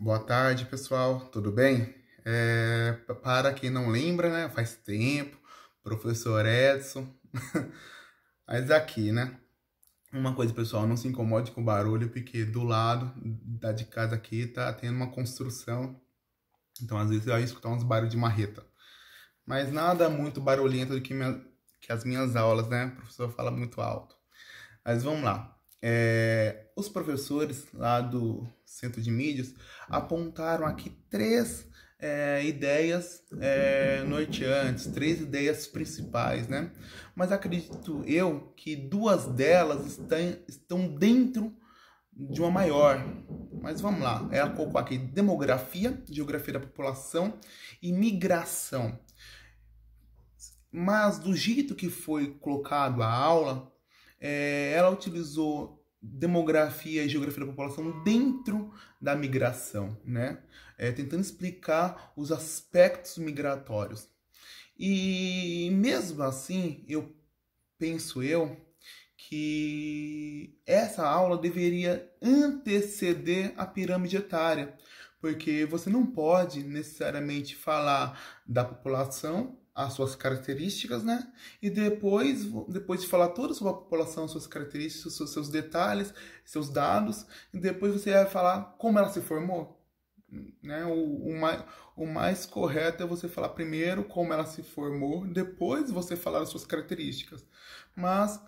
Boa tarde, pessoal. Tudo bem? Para quem não lembra, né? Faz tempo, professor Edson. Mas aqui, né? Uma coisa, pessoal, não se incomode com o barulho, porque do lado da de casa aqui tá tendo uma construção. Então, às vezes, eu ia escutar uns barulhos de marreta. Mas nada muito barulhento do que as minhas aulas, né? O professor fala muito alto. Mas vamos lá. Os professores lá do Centro de Mídias apontaram aqui três ideias norteantes, três ideias principais, né? Mas acredito eu que duas delas estão dentro de uma maior. Mas vamos lá. Ela colocou aqui demografia, geografia da população e migração. Mas do jeito que foi colocado a aula, ela utilizou demografia e geografia da população dentro da migração, né? Tentando explicar os aspectos migratórios. E mesmo assim, penso eu que essa aula deveria anteceder a pirâmide etária, porque você não pode necessariamente falar da população, as suas características, né? E depois de falar toda sobre a população, suas características, seus detalhes, seus dados, e depois você vai falar como ela se formou, né? O mais correto é você falar primeiro como ela se formou, depois você falar as suas características. Mas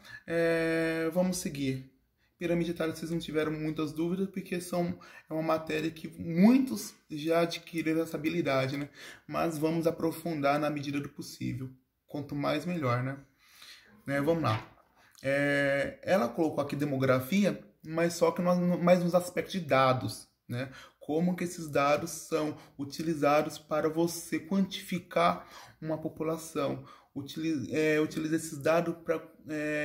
vamos seguir. Pirâmide etária, vocês não tiveram muitas dúvidas, porque é uma matéria que muitos já adquiriram essa habilidade, né? Mas vamos aprofundar na medida do possível. Quanto mais, melhor, né? Vamos lá. Ela colocou aqui demografia, mas só que mais nos aspectos de dados, né? Como que esses dados são utilizados para você quantificar uma população. Utiliza esses dados para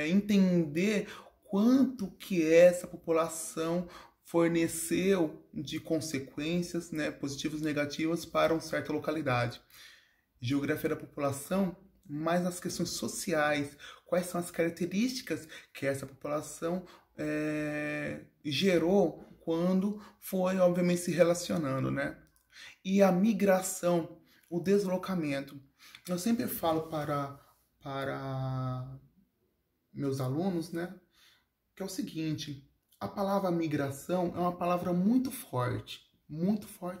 entender quanto que essa população forneceu de consequências, né, positivas e negativas para uma certa localidade. Geografia da população, mais nas questões sociais, quais são as características que essa população gerou quando foi, obviamente, se relacionando, né? E a migração, o deslocamento. Eu sempre falo para meus alunos, né? Que é o seguinte, a palavra migração é uma palavra muito forte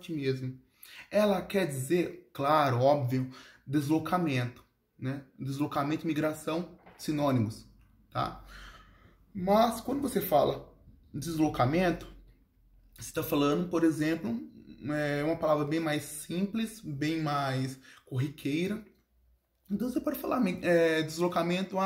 mesmo. Ela quer dizer, claro, óbvio, deslocamento, né? Deslocamento e migração, sinônimos, tá? Mas quando você fala deslocamento, você está falando, por exemplo, uma palavra bem mais simples, bem mais corriqueira. Então você pode falar deslocamento,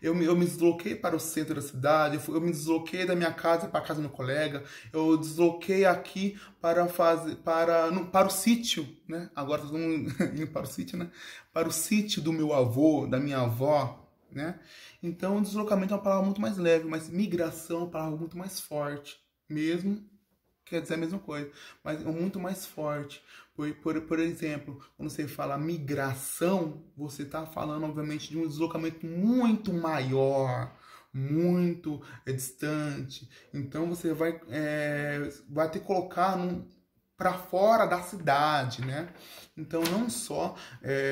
eu me desloquei para o centro da cidade, eu me desloquei da minha casa para a casa do meu colega, eu desloquei aqui para o sítio, né? Agora todo mundo indo para o sítio, né? Para o sítio do meu avô, da minha avó, né? Então deslocamento é uma palavra muito mais leve, mas migração é uma palavra muito mais forte, mesmo quer dizer a mesma coisa, mas é muito mais forte. Por exemplo, quando você fala migração, você está falando, obviamente, de um deslocamento muito maior, muito distante. Então, você vai ter que colocar para fora da cidade, né? Então, não só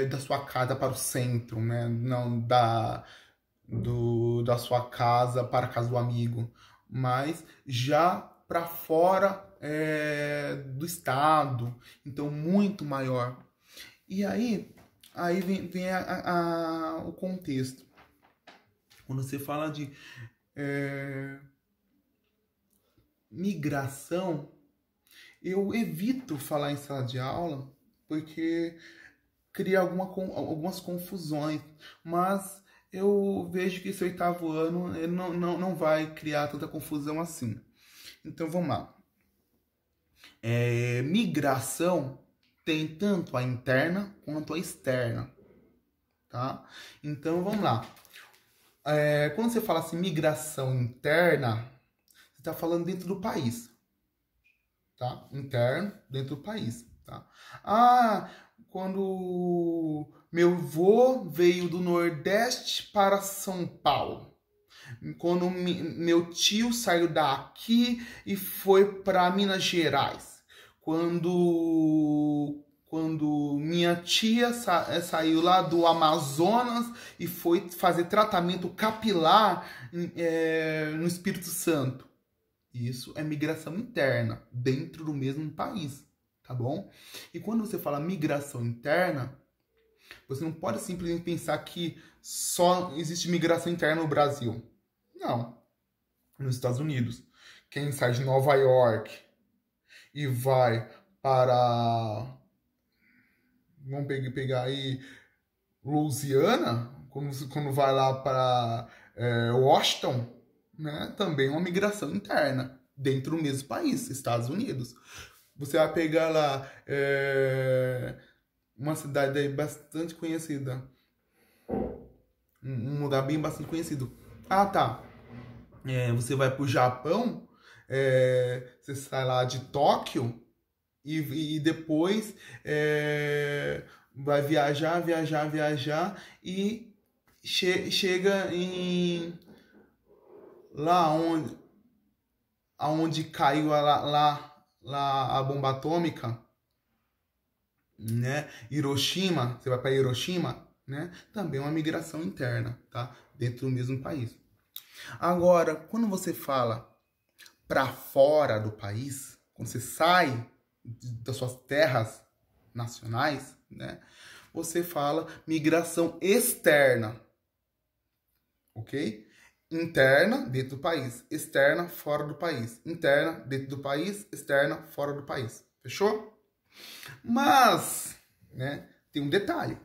da sua casa para o centro, né? Não da sua casa para a casa do amigo, mas já para fora do estado, então muito maior. E aí vem o contexto. Quando você fala de migração, eu evito falar em sala de aula, porque cria algumas confusões, mas eu vejo que esse oitavo ano ele não vai criar tanta confusão assim. Então vamos lá. Migração tem tanto a interna quanto a externa, tá? Então vamos lá. Quando você fala assim migração interna, você está falando dentro do país, tá? Interno, dentro do país, tá? Quando meu avô veio do Nordeste para São Paulo. Quando meu tio saiu daqui e foi para Minas Gerais. quando minha tia saiu lá do Amazonas e foi fazer tratamento capilar no Espírito Santo. Isso é migração interna, dentro do mesmo país, tá bom? E quando você fala migração interna, você não pode simplesmente pensar que só existe migração interna no Brasil. Não. Nos Estados Unidos, quem sai de Nova York e vai para, vamos pegar aí, Louisiana, quando vai lá para Washington, né, também é uma migração interna, dentro do mesmo país, Estados Unidos. Você vai pegar lá uma cidade aí bastante conhecida, um lugar bem bastante conhecido. Ah, tá. Você vai pro Japão, você sai lá de Tóquio e depois vai viajar e chega em lá onde caiu lá a bomba atômica, né? Hiroshima, você vai para Hiroshima, né? Também é uma migração interna, tá? Dentro do mesmo país. Agora, quando você fala para fora do país, quando você sai das suas terras nacionais, né? Você fala migração externa, ok? Interna, dentro do país. Externa, fora do país. Interna, dentro do país. Externa, fora do país. Fechou? Mas, né, tem um detalhe.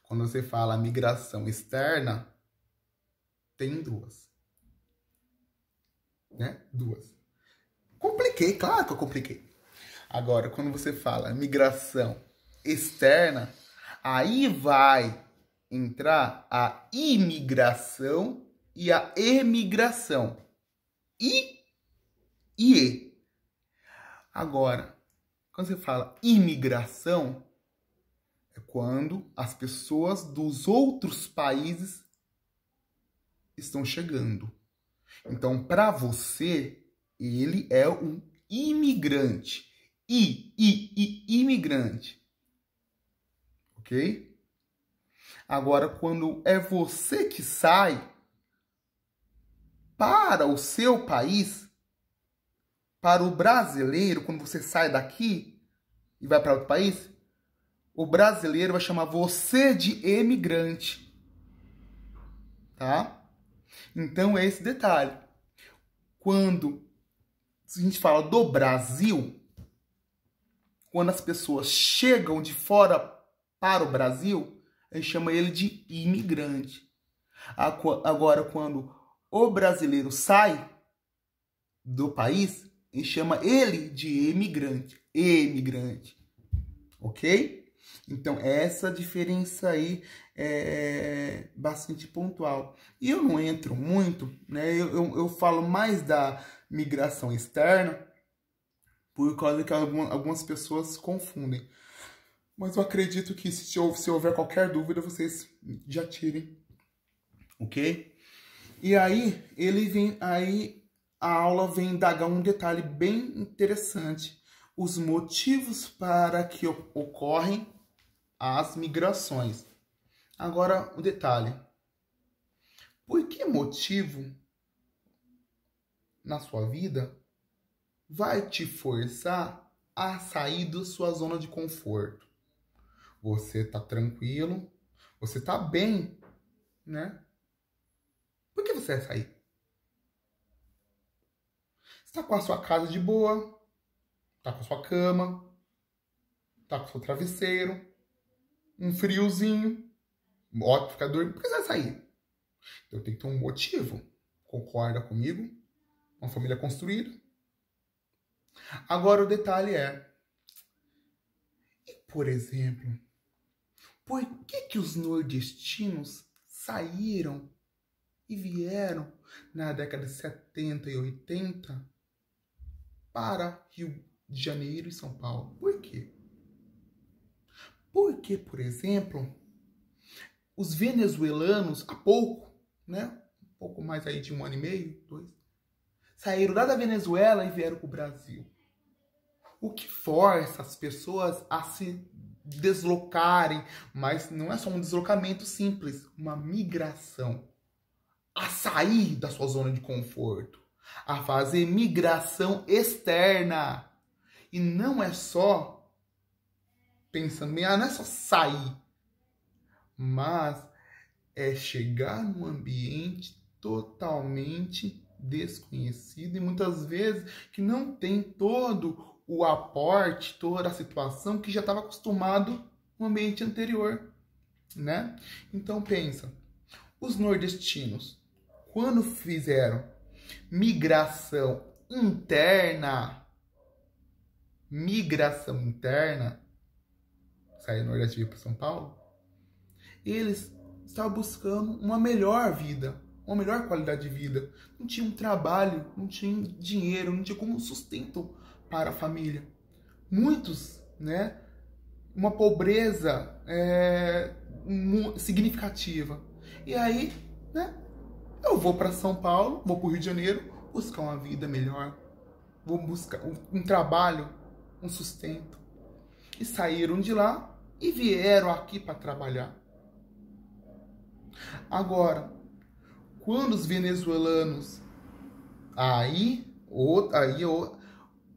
Quando você fala migração externa, tem duas. Né? Duas. Compliquei, claro que eu compliquei. Agora, quando você fala migração externa, aí vai entrar a imigração e a emigração. I e E. Agora, quando você fala imigração, é quando as pessoas dos outros países estão chegando. Então, para você, ele é um imigrante. Imigrante. Ok? Agora, quando é você que sai para o seu país, para o brasileiro, quando você sai daqui e vai para outro país, o brasileiro vai chamar você de emigrante. Tá? Então, é esse detalhe. Quando a gente fala do Brasil, quando as pessoas chegam de fora para o Brasil, a gente chama ele de imigrante. Agora, quando o brasileiro sai do país, a gente chama ele de emigrante. Emigrante. Ok? Então, essa diferença aí é bastante pontual. E eu não entro muito, né? Eu falo mais da migração externa, por causa que algumas pessoas confundem. Mas eu acredito que se houver qualquer dúvida, vocês já tirem. Ok? E aí, a aula vem indagar um detalhe bem interessante. Os motivos para que ocorrem as migrações. Agora, o detalhe. Por que motivo na sua vida vai te forçar a sair da sua zona de conforto? Você tá tranquilo, você tá bem, né? Por que você vai sair? Você tá com a sua casa de boa, tá com a sua cama, tá com o seu travesseiro, um friozinho, ótimo ficar dormindo. Por que você vai sair? Então tem que ter um motivo. Concorda comigo? Uma família construída. Agora o detalhe é, por exemplo, por que os nordestinos saíram e vieram na década de 70 e 80 para Rio de Janeiro e São Paulo? Por quê? Porque, por exemplo, os venezuelanos, há pouco, né? Um pouco mais aí de 1 ano e meio, 2, saíram lá da Venezuela e vieram para o Brasil. O que força as pessoas a se deslocarem, mas não é só um deslocamento simples, uma migração, a sair da sua zona de conforto, a fazer migração externa. E não é só pensando bem, não é só sair, mas é chegar num ambiente totalmente desconhecido e muitas vezes que não tem todo o aporte, toda a situação que já estava acostumado no ambiente anterior, né? Então pensa, os nordestinos, quando fizeram migração interna, sair do Nordeste e vir para São Paulo, eles estavam buscando uma melhor vida, uma melhor qualidade de vida. Não tinha um trabalho, não tinha dinheiro, não tinha como sustento para a família. Muitos, né, uma pobreza significativa. E aí, né, eu vou para São Paulo, vou para o Rio de Janeiro, buscar uma vida melhor, vou buscar um trabalho, um sustento. E saíram de lá e vieram aqui para trabalhar. Agora, quando os venezuelanos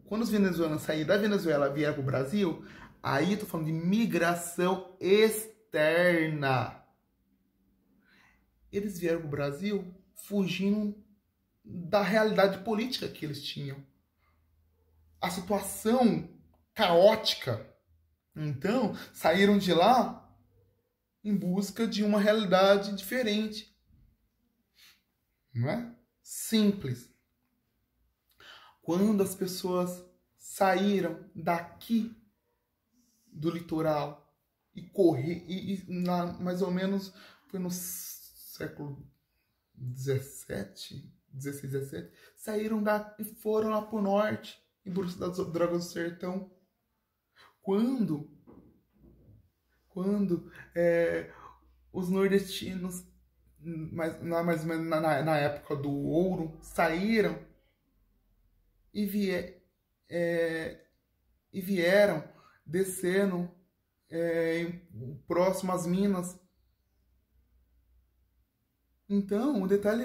quando os venezuelanos saíram da Venezuela e vieram para o Brasil, aí eu tô falando de migração externa. Eles vieram para o Brasil fugindo da realidade política que eles tinham. A situação caótica. Então, saíram de lá em busca de uma realidade diferente. Não é? Simples. Quando as pessoas saíram daqui do litoral e mais ou menos foi no século 17, 16, 17, saíram e foram lá para o norte, em busca das drogas do sertão. Quando os nordestinos, mais ou menos na época do ouro, saíram e vieram descendo próximo às minas. Então, o detalhe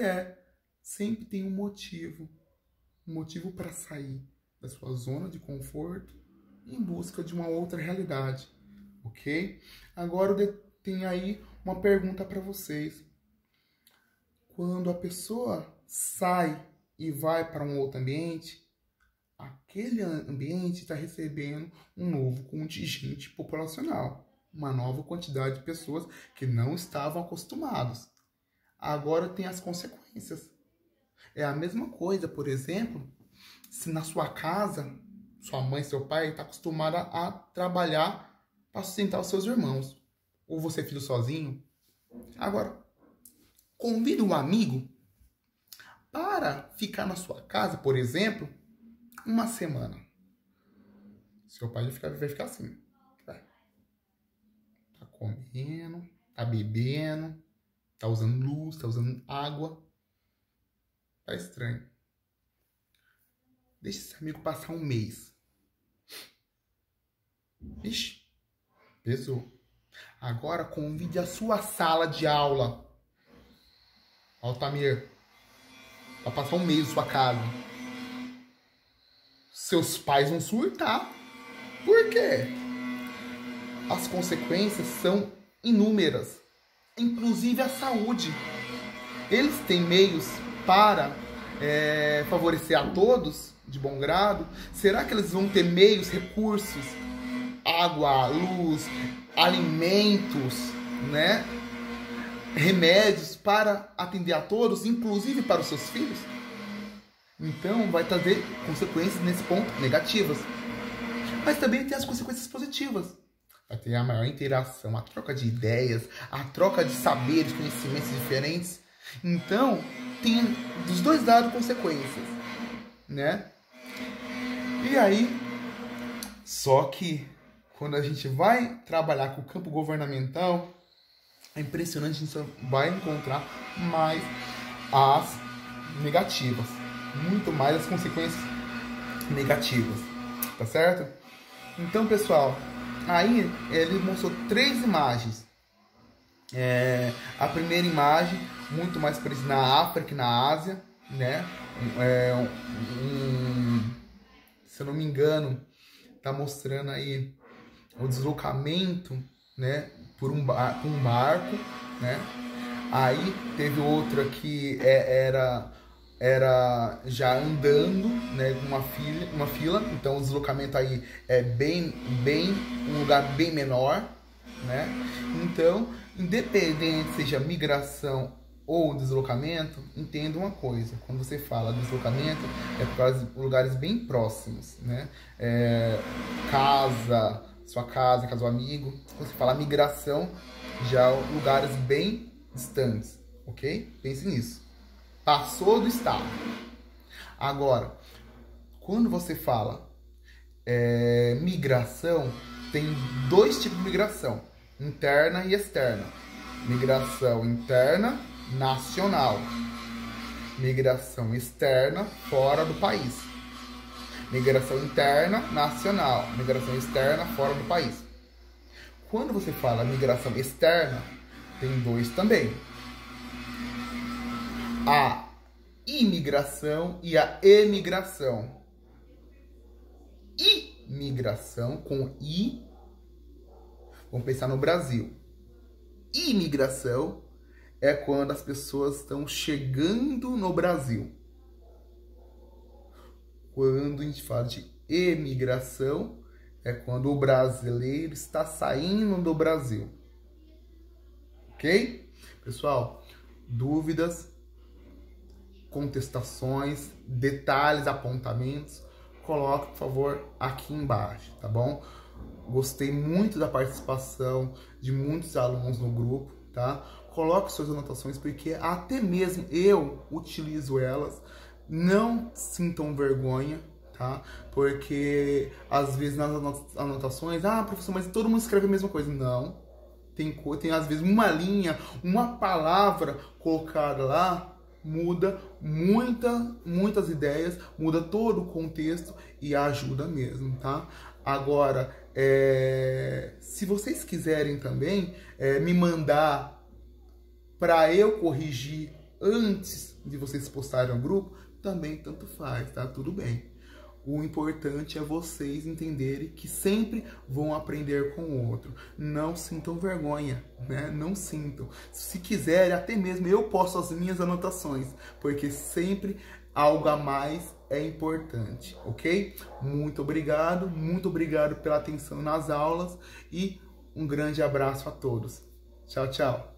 sempre tem um motivo para sair da sua zona de conforto em busca de uma outra realidade, ok? Agora tem aí uma pergunta para vocês. Quando a pessoa sai e vai para um outro ambiente, aquele ambiente está recebendo um novo contingente populacional, uma nova quantidade de pessoas que não estavam acostumados. Agora tem as consequências. É a mesma coisa, por exemplo, se na sua casa, sua mãe, seu pai está acostumado a trabalhar para sustentar os seus irmãos. Ou você é filho sozinho. Agora, convida um amigo para ficar na sua casa, por exemplo, uma semana. Seu pai vai ficar assim. Vai. Tá comendo, tá bebendo, tá usando luz, tá usando água. Tá estranho. Deixa esse amigo passar um mês. Ixi, pesou. Agora convide a sua sala de aula, Altamir, para passar um mês na sua casa. Seus pais vão surtar. Por quê? As consequências são inúmeras, inclusive a saúde. Eles têm meios para favorecer a todos de bom grado. Será que eles vão ter meios, recursos, água, luz, alimentos, né? Remédios para atender a todos, inclusive para os seus filhos? Então vai trazer consequências nesse ponto negativas. Mas também tem as consequências positivas. Vai ter a maior interação, a troca de ideias, a troca de saberes, conhecimentos diferentes. Então, tem dos dois lados consequências, né? E aí, só que quando a gente vai trabalhar com o campo governamental, é impressionante, a gente só vai encontrar mais as negativas, muito mais as consequências negativas. tá certo? Então, pessoal, aí ele mostrou 3 imagens. A primeira imagem, muito mais parecida na África e na Ásia, né? Se eu não me engano, tá mostrando aí o deslocamento, né, por um barco, né? Aí teve outra que era já andando, né, uma fila, então o deslocamento aí é um lugar bem menor, né? Então, independente seja migração ou deslocamento, entenda uma coisa: quando você fala deslocamento, é para lugares bem próximos, né? Sua casa do amigo. Quando você fala migração, já lugares bem distantes, ok? Pense nisso. Passou do estado. Agora, quando você fala migração, tem 2 tipos de migração: interna e externa. Migração interna, nacional. Migração externa, fora do país. Migração interna, nacional. Migração externa, fora do país. Quando você fala migração externa, tem 2 também: a imigração e a emigração. Imigração com I, vamos pensar no Brasil. Imigração é quando as pessoas estão chegando no Brasil. Quando a gente fala de emigração, é quando o brasileiro está saindo do Brasil. Ok? Pessoal, dúvidas, contestações, detalhes, apontamentos, coloque, por favor, aqui embaixo, tá bom? Gostei muito da participação de muitos alunos no grupo, tá? Coloque suas anotações, porque até mesmo eu utilizo elas. Não sintam vergonha, tá? Porque às vezes nas anotações, professor, mas todo mundo escreve a mesma coisa. Não. Tem às vezes uma linha, uma palavra colocada lá, muda muitas ideias, muda todo o contexto e ajuda mesmo, tá? Agora, se vocês quiserem também me mandar para eu corrigir antes de vocês postarem no grupo, também tanto faz, tá? Tudo bem. O importante é vocês entenderem que sempre vão aprender com o outro. Não sintam vergonha, né? Não sintam. Se quiserem, até mesmo eu posto as minhas anotações, porque sempre algo a mais é importante, ok? Muito obrigado pela atenção nas aulas e um grande abraço a todos. Tchau, tchau.